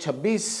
26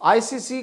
ICC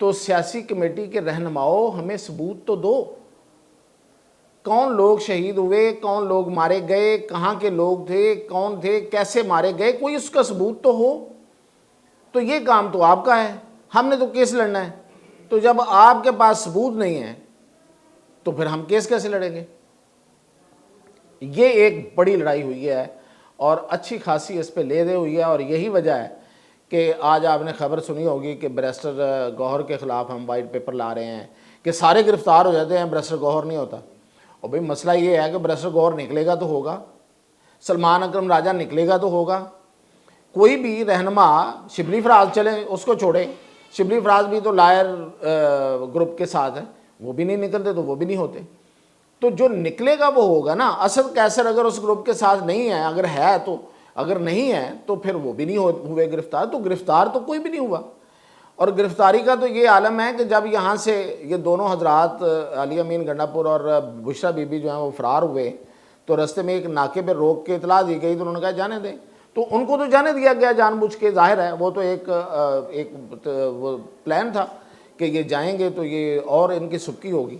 تو سیاسی committee کے رہنماؤں ہمیں ثبوت تو دو، کون لوگ شہید ہوئے، کون لوگ مارے گئے، کہاں کے لوگ تھے، کون تھے، کیسے مارے گئے، کوئی اس کا ثبوت تو ہو۔ تو یہ کام تو آپ کا ہے، ہم نے تو کیس لڑنا ہے۔ تو جب آپ کے پاس ثبوت نہیں ہے تو پھر ہم کیس کیسے لڑیں گے؟ یہ ایک بڑی لڑائی ہوئی ہے اور اچھی خاصی اس پہ لے دے ہوئی ہے، اور یہی وجہ ہے کہ آج آپ نے خبر سنی ہوگی کہ بیرسٹر گوہر کے خلاف ہم وائٹ پیپر لا رہے ہیں کہ سارے گرفتار ہو جاتے ہیں، بیرسٹر گوہر نہیں ہوتا۔ اور بھئی مسئلہ یہ ہے کہ بیرسٹر گوہر نکلے گا تو ہوگا، سلمان اکرم راجہ نکلے گا تو ہوگا، کوئی بھی رہنما، شبلی فراز چلے اس کو چھوڑے، شبلی فراز بھی تو لائر گروپ کے ساتھ ہے، وہ بھی نہیں نکلتے تو وہ بھی نہیں ہوتے۔ تو جو نکلے گا وہ ہوگا نا۔ اسد قیصر اگر اس گروپ کے ساتھ نہیں ہے، اگر ہے تو، اگر نہیں ہے تو پھر وہ بھی نہیں ہوئے گرفتار، تو گرفتار تو کوئی بھی نہیں ہوا۔ اور گرفتاری کا تو یہ عالم ہے کہ جب یہاں سے یہ دونوں حضرات علی امین گنڈا پور اور بشرا بی بی جو ہیں وہ فرار ہوئے، تو رستے میں ایک ناکے پہ روک کے اطلاع دی گئی، تو انہوں نے کہا جانے دیں، تو ان کو تو جانے دیا گیا جان بوجھ کے، ظاہر ہے وہ تو ایک وہ پلان تھا کہ یہ جائیں گے تو یہ اور ان کی سبکی ہوگی۔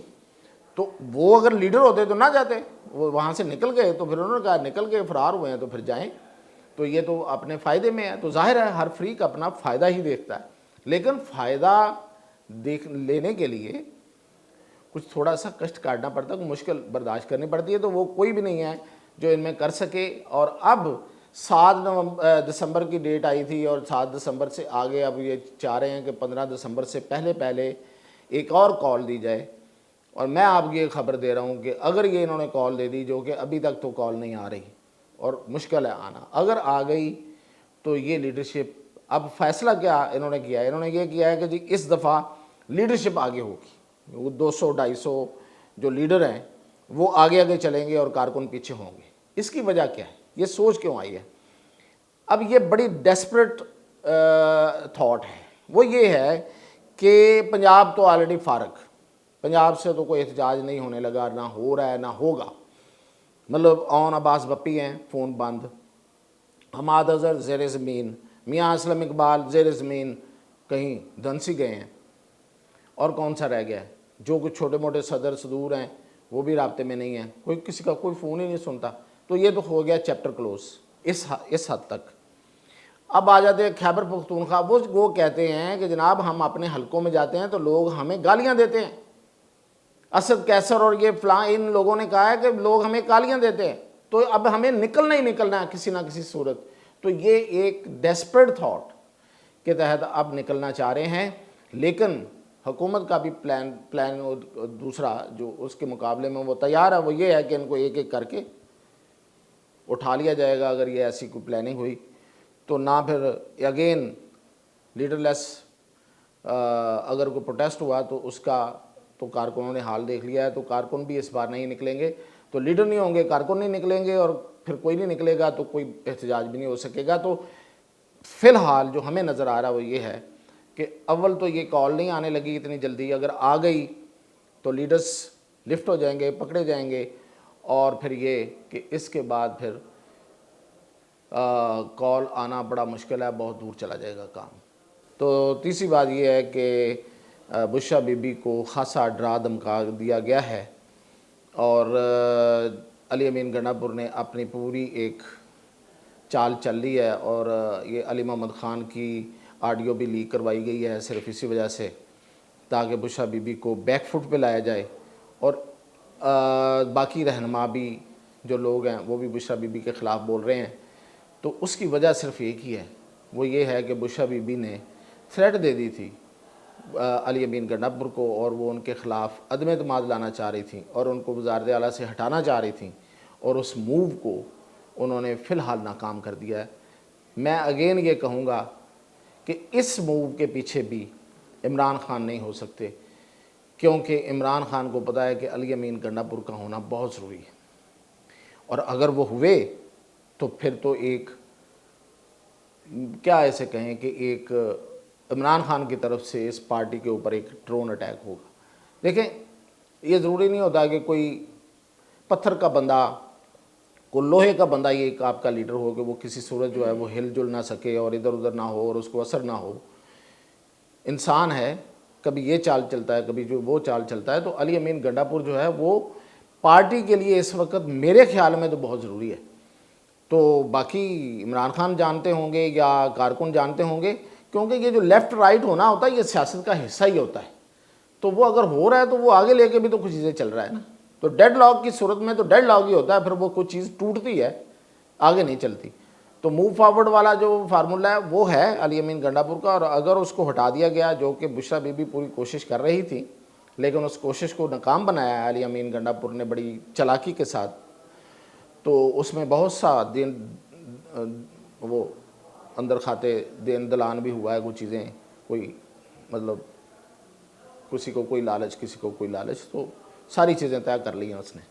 تو وہ اگر لیڈر ہوتے تو نہ جاتے، وہ وہاں سے نکل گئے، تو پھر انہوں نے کہا نکل گئے، فرار ہوئے ہیں تو پھر جائیں، تو یہ تو اپنے فائدے میں ہے۔ تو ظاہر ہے ہر فریق اپنا فائدہ ہی دیکھتا ہے، لیکن فائدہ لینے کے لیے کچھ تھوڑا سا کشٹ کاٹنا پڑتا ہے، مشکل برداشت کرنی پڑتی ہے، تو وہ کوئی بھی نہیں ہے جو ان میں کر سکے۔ اور اب 7 دسمبر کی ڈیٹ آئی تھی، اور 7 دسمبر سے آگے اب یہ چاہ رہے ہیں کہ 15 دسمبر سے پہلے ایک اور کال دی جائے۔ اور میں آپ یہ خبر دے رہا ہوں کہ اگر یہ انہوں نے کال دے دی، جو کہ ابھی تک تو کال نہیں آ رہی اور مشکل ہے آنا، اگر آ گئی تو یہ لیڈرشپ، اب فیصلہ کیا انہوں نے کیا ہے، انہوں نے یہ کیا ہے کہ جی اس دفعہ لیڈرشپ آگے ہوگی، وہ 200-250 جو لیڈر ہیں وہ آگے چلیں گے اور کارکن پیچھے ہوں گے۔ اس کی وجہ کیا ہے، یہ سوچ کیوں آئی ہے؟ اب یہ بڑی ڈیسپریٹ تھاٹ ہے، وہ یہ ہے کہ پنجاب تو آلریڈی فارغ، پنجاب سے تو کوئی احتجاج نہیں ہونے لگا، نہ ہو رہا ہے نہ ہوگا۔ مطلب اون عباس بپی ہیں فون بند، حماد اظہر زیر زمین، میاں اسلم اقبال زیر زمین کہیں دھنسی گئے ہیں، اور کون سا رہ گیا ہے؟ جو کچھ چھوٹے موٹے صدر صدور ہیں وہ بھی رابطے میں نہیں ہیں، کوئی کسی کا کوئی فون ہی نہیں سنتا۔ تو یہ تو ہو گیا چیپٹر کلوز اس حد تک۔ اب آ جاتے ہیں خیبر پختونخوا، وہ کہتے ہیں کہ جناب ہم اپنے حلقوں میں جاتے ہیں تو لوگ ہمیں گالیاں دیتے ہیں، اسد قیصر اور یہ فلاں ان لوگوں نے کہا ہے کہ لوگ ہمیں گالیاں دیتے ہیں، تو اب ہمیں نکلنا ہی نکلنا ہے کسی نہ کسی صورت۔ تو یہ ایک ڈیسپریٹ تھاٹ کے تحت اب نکلنا چاہ رہے ہیں، لیکن حکومت کا بھی پلان دوسرا جو اس کے مقابلے میں وہ تیار ہے، وہ یہ ہے کہ ان کو ایک ایک کر کے اٹھا لیا جائے گا۔ اگر یہ ایسی کوئی پلاننگ ہوئی تو نہ پھر اگین لیڈر لیس، اگر کوئی پروٹیسٹ ہوا تو اس کا تو کارکنوں نے حال دیکھ لیا ہے، تو کارکن بھی اس بار نہیں نکلیں گے، تو لیڈر نہیں ہوں گے، کارکن نہیں نکلیں گے، اور پھر کوئی نہیں نکلے گا تو کوئی احتجاج بھی نہیں ہو سکے گا۔ تو فی الحال جو ہمیں نظر آ رہا وہ یہ ہے کہ اول تو یہ کال نہیں آنے لگی اتنی جلدی، اگر آ گئی تو لیڈرز لفٹ ہو جائیں گے، پکڑے جائیں گے، اور پھر یہ کہ اس کے بعد پھر کال آنا بڑا مشکل ہے، بہت دور چلا جائے گا کام۔ تو تیسری بات یہ ہے کہ بشرا بی بی کو خاصا ڈرا دھمکا دیا گیا ہے، اور علی امین گنڈا پور نے اپنی پوری ایک چال چل لی ہے، اور یہ علی محمد خان کی آڈیو بھی لیک کروائی گئی ہے صرف اسی وجہ سے تاکہ بشرا بی بی کو بیک فٹ پہ لایا جائے، اور باقی رہنما بھی جو لوگ ہیں وہ بھی بشرا بی بی کے خلاف بول رہے ہیں۔ تو اس کی وجہ صرف ایک ہی ہے، وہ یہ ہے کہ بشرا بی بی نے تھریٹ دے دی تھی علی امین گنڈا پور کو، اور وہ ان کے خلاف عدم اعتماد لانا چاہ رہی تھیں اور ان کو وزارت اعلیٰ سے ہٹانا چاہ رہی تھیں، اور اس موو کو انہوں نے فی الحال ناکام کر دیا ہے۔ میں اگین یہ کہوں گا کہ اس موو کے پیچھے بھی عمران خان نہیں ہو سکتے، کیونکہ عمران خان کو پتہ ہے کہ علی امین گنڈا پور کا ہونا بہت ضروری ہے، اور اگر وہ ہوئے تو پھر تو ایک کیا ایسے کہیں کہ ایک عمران خان کی طرف سے اس پارٹی کے اوپر ایک ڈرون اٹیک ہوگا۔ دیکھیں یہ ضروری نہیں ہوتا کہ کوئی پتھر کا بندہ، کوئی لوہے کا بندہ یہ ایک آپ کا لیڈر ہو کہ وہ کسی صورت جو ہے وہ ہل جل نہ سکے اور ادھر ادھر نہ ہو اور اس کو اثر نہ ہو۔ انسان ہے کبھی یہ چال چلتا ہے کبھی جو وہ چال چلتا ہے. تو علی امین گنڈا پور جو ہے وہ پارٹی کے لیے اس وقت میرے خیال میں تو بہت ضروری ہے. تو باقی عمران خان جانتے ہوں گے یا کارکن جانتے ہوں گے, کیونکہ یہ جو لیفٹ رائٹ ہونا ہوتا ہے یہ سیاست کا حصہ ہی ہوتا ہے. تو وہ اگر ہو رہا ہے تو وہ آگے لے کے بھی تو کچھ چیزیں چل رہا ہے نا. تو ڈیڈ لاک کی صورت میں تو ڈیڈ لاک ہی ہوتا ہے, پھر وہ کچھ چیز ٹوٹتی ہے آگے نہیں چلتی. تو موو فارورڈ والا جو فارمولہ ہے وہ ہے علی امین گنڈا پور کا, اور اگر اس کو ہٹا دیا گیا, جو کہ بشریٰ بی بی پوری کوشش کر رہی تھی لیکن اس کوشش کو ناکام بنایا ہے علی امین گنڈا پور نے بڑی چالاکی کے ساتھ, تو اس میں بہت سا دین وہ اندر کھاتے دین دلان بھی ہوا ہے, کچھ چیزیں کوئی مطلب کسی کو کوئی لالچ کسی کو کوئی لالچ, تو ساری چیزیں طے کر لی ہیں اس نے.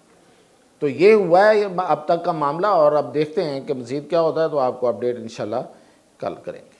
تو یہ ہوا ہے اب تک کا معاملہ, اور اب دیکھتے ہیں کہ مزید کیا ہوتا ہے, تو آپ کو اپڈیٹ انشاءاللہ کل کریں گے.